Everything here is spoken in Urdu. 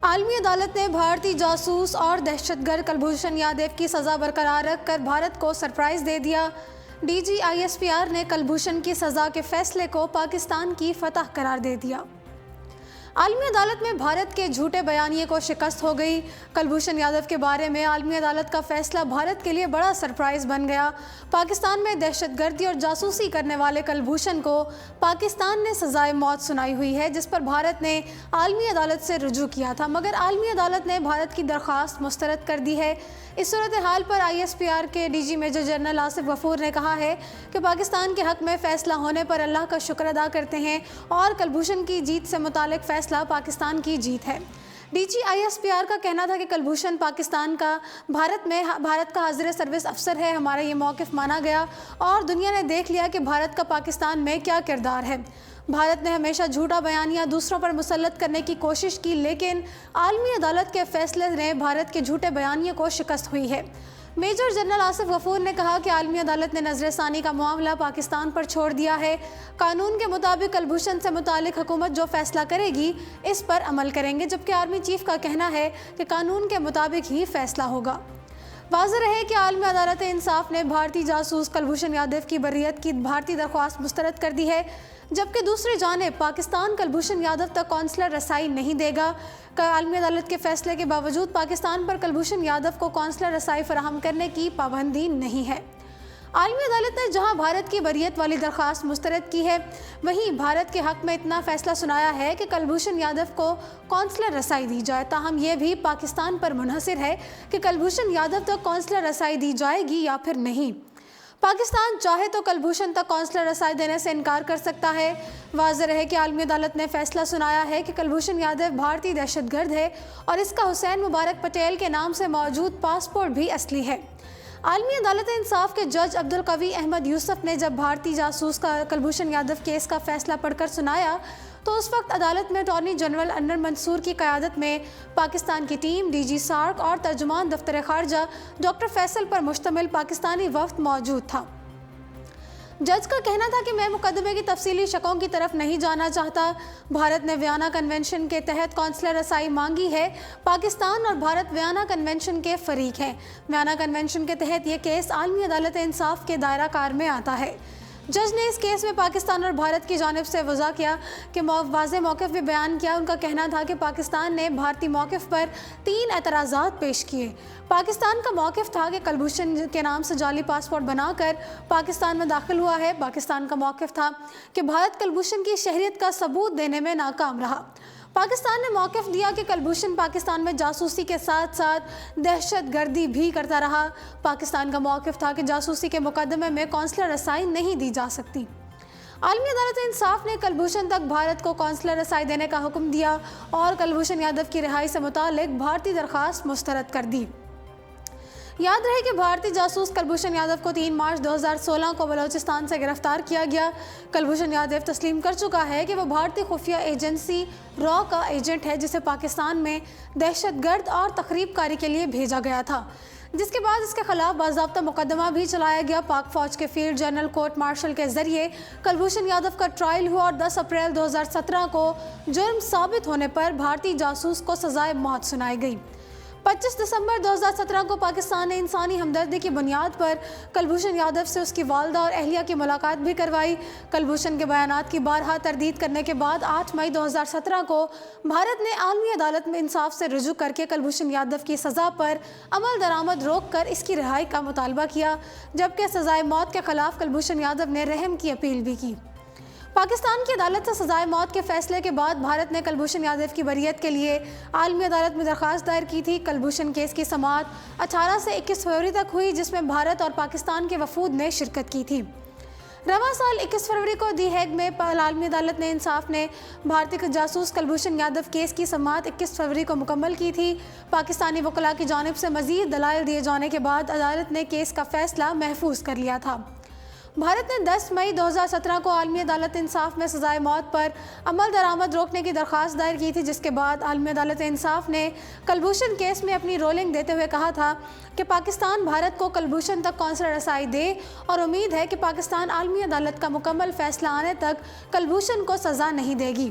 عالمی عدالت نے بھارتی جاسوس اور دہشت گرد کلبھوشن یادیو کی سزا برقرار رکھ کر بھارت کو سرپرائز دے دیا۔ D G I S P R نے کلبھوشن کی سزا کے فیصلے کو پاکستان کی فتح قرار دے دیا۔ عالمی عدالت میں بھارت کے جھوٹے بیانیے کو شکست ہو گئی۔ کلبھوشن یادیو کے بارے میں عالمی عدالت کا فیصلہ بھارت کے لیے بڑا سرپرائز بن گیا۔ پاکستان میں دہشت گردی اور جاسوسی کرنے والے کلبھوشن کو پاکستان نے سزائے موت سنائی ہوئی ہے، جس پر بھارت نے عالمی عدالت سے رجوع کیا تھا، مگر عالمی عدالت نے بھارت کی درخواست مسترد کر دی ہے۔ اس صورتحال پر آئی ایس پی آر کے D G major general Asif Ghafoor نے کہا ہے کہ پاکستان کے حق میں فیصلہ ہونے پر اللہ کا شکر ادا کرتے ہیں اور کلبھوشن کی جیت سے متعلق فیصلہ پاکستان کی جیت ہے۔ D G I S P R کا کہنا تھا کہ کلبھوشن پاکستان کا بھارت کا حاضر سروس افسر ہے۔ ہمارا یہ موقف مانا گیا اور دنیا نے دیکھ لیا کہ بھارت کا پاکستان میں کیا کردار ہے۔ بھارت نے ہمیشہ جھوٹا بیانیہ دوسروں پر مسلط کرنے کی کوشش کی، لیکن عالمی عدالت کے فیصلے نے بھارت کے جھوٹے بیانیے کو شکست ہوئی ہے۔ میجر جنرل آصف غفور نے کہا کہ عالمی عدالت نے نظر ثانی کا معاملہ پاکستان پر چھوڑ دیا ہے۔ قانون کے مطابق کلبھوشن سے متعلق حکومت جو فیصلہ کرے گی اس پر عمل کریں گے، جبکہ آرمی چیف کا کہنا ہے کہ قانون کے مطابق ہی فیصلہ ہوگا۔ واضح رہے کہ عالمی عدالت انصاف نے بھارتی جاسوس کلبھوشن یادیو کی بریت کی بھارتی درخواست مسترد کر دی ہے، جبکہ دوسری جانب پاکستان کلبھوشن یادیو تک قونصلر رسائی نہیں دے گا۔ عالمی عدالت کے فیصلے کے باوجود پاکستان پر کلبھوشن یادیو کو قونصلر رسائی فراہم کرنے کی پابندی نہیں ہے۔ عالمی عدالت نے جہاں بھارت کی بریت والی درخواست مسترد کی ہے، وہیں بھارت کے حق میں اتنا فیصلہ سنایا ہے کہ کلبھوشن یادیو کو قونصلر رسائی دی جائے۔ تاہم یہ بھی پاکستان پر منحصر ہے کہ کلبھوشن یادیو تک قونصلر رسائی دی جائے گی یا پھر نہیں۔ پاکستان چاہے تو کلبھوشن تک قونصلر رسائی دینے سے انکار کر سکتا ہے۔ واضح رہے کہ عالمی عدالت نے فیصلہ سنایا ہے کہ کلبھوشن یادیو بھارتی دہشت گرد ہے اور اس کا حسین مبارک پٹیل کے نام سے موجود پاسپورٹ بھی اصلی ہے۔ عالمی عدالت انصاف کے جج عبدالقوی احمد یوسف نے جب بھارتی جاسوس کا کلبھوشن یادیو کیس کا فیصلہ پڑھ کر سنایا تو اس وقت عدالت میں اٹارنی جنرل انور منصور کی قیادت میں پاکستان کی ٹیم، ڈی جی سارک اور ترجمان دفتر خارجہ ڈاکٹر فیصل پر مشتمل پاکستانی وفد موجود تھا۔ جج کا کہنا تھا کہ میں مقدمے کی تفصیلی شقوں کی طرف نہیں جانا چاہتا۔ بھارت نے ویانا کنونشن کے تحت قونصلر رسائی مانگی ہے۔ پاکستان اور بھارت ویانا کنونشن کے فریق ہیں۔ ویانا کنونشن کے تحت یہ کیس عالمی عدالت انصاف کے دائرہ کار میں آتا ہے۔ جج نے اس کیس میں پاکستان اور بھارت کی جانب سے واضح موقف بھی بیان کیا۔ ان کا کہنا تھا کہ پاکستان نے بھارتی موقف پر 3 اعتراضات پیش کیے۔ پاکستان کا موقف تھا کہ کلبھوشن کے نام سے جعلی پاسپورٹ بنا کر پاکستان میں داخل ہوا ہے۔ پاکستان کا موقف تھا کہ بھارت کلبھوشن کی شہریت کا ثبوت دینے میں ناکام رہا۔ پاکستان نے موقف دیا کہ کلبھوشن پاکستان میں جاسوسی کے ساتھ ساتھ دہشت گردی بھی کرتا رہا۔ پاکستان کا موقف تھا کہ جاسوسی کے مقدمے میں قونصلر رسائی نہیں دی جا سکتی۔ عالمی عدالت انصاف نے کلبھوشن تک بھارت کو قونصلر رسائی دینے کا حکم دیا اور کلبھوشن یادیو کی رہائی سے متعلق بھارتی درخواست مسترد کر دی۔ یاد رہے کہ بھارتی جاسوس کلبھوشن یادیو کو 3 مارچ 2016 کو بلوچستان سے گرفتار کیا گیا۔ کلبھوشن یادیو تسلیم کر چکا ہے کہ وہ بھارتی خفیہ ایجنسی را کا ایجنٹ ہے، جسے پاکستان میں دہشت گرد اور تخریب کاری کے لیے بھیجا گیا تھا، جس کے بعد اس کے خلاف باضابطہ مقدمہ بھی چلایا گیا۔ پاک فوج کے field general court marshal K ذریعے کلبھوشن یادیو کا ٹرائل ہوا اور 10 اپریل 2017 کو جرم ثابت ہونے پر بھارتی جاسوس کو سزائے موت سنائی گئی۔ 25 دسمبر 2017 کو پاکستان نے انسانی ہمدردی کی بنیاد پر کلبھوشن یادیو سے اس کی والدہ اور اہلیہ کی ملاقات بھی کروائی۔ کلبھوشن کے بیانات کی بارہا تردید کرنے کے بعد 8 مئی 2017 کو بھارت نے عالمی عدالت میں انصاف سے رجوع کر کے کلبھوشن یادیو کی سزا پر عمل درآمد روک کر اس کی رہائی کا مطالبہ کیا، جبکہ سزائے موت کے خلاف کلبھوشن یادیو نے رحم کی اپیل بھی کی۔ پاکستان کی عدالت سے سزائے موت کے فیصلے کے بعد بھارت نے کلبھوشن یادیو کی بریت کے لیے عالمی عدالت میں درخواست دائر کی تھی۔ کلبھوشن کیس کی سماعت 18 سے 21 فروری تک ہوئی، جس میں بھارت اور پاکستان کے وفود نے شرکت کی تھی۔ رواں سال 21 فروری کو دی ہیگ میں عالمی عدالت نے انصاف نے بھارتی جاسوس کلبھوشن یادیو کیس کی سماعت 21 فروری کو مکمل کی تھی۔ پاکستانی وکلاء کی جانب سے مزید دلائل دیے جانے کے بعد عدالت نے کیس کا فیصلہ محفوظ کر لیا تھا۔ بھارت نے 10 مئی 2017 کو عالمی عدالت انصاف میں سزائے موت پر عمل درآمد روکنے کی درخواست دائر کی تھی، جس کے بعد عالمی عدالت انصاف نے کلبھوشن کیس میں اپنی رولنگ دیتے ہوئے کہا تھا کہ پاکستان بھارت کو کلبھوشن تک قونصلر رسائی دے اور امید ہے کہ پاکستان عالمی عدالت کا مکمل فیصلہ آنے تک کلبھوشن کو سزا نہیں دے گی۔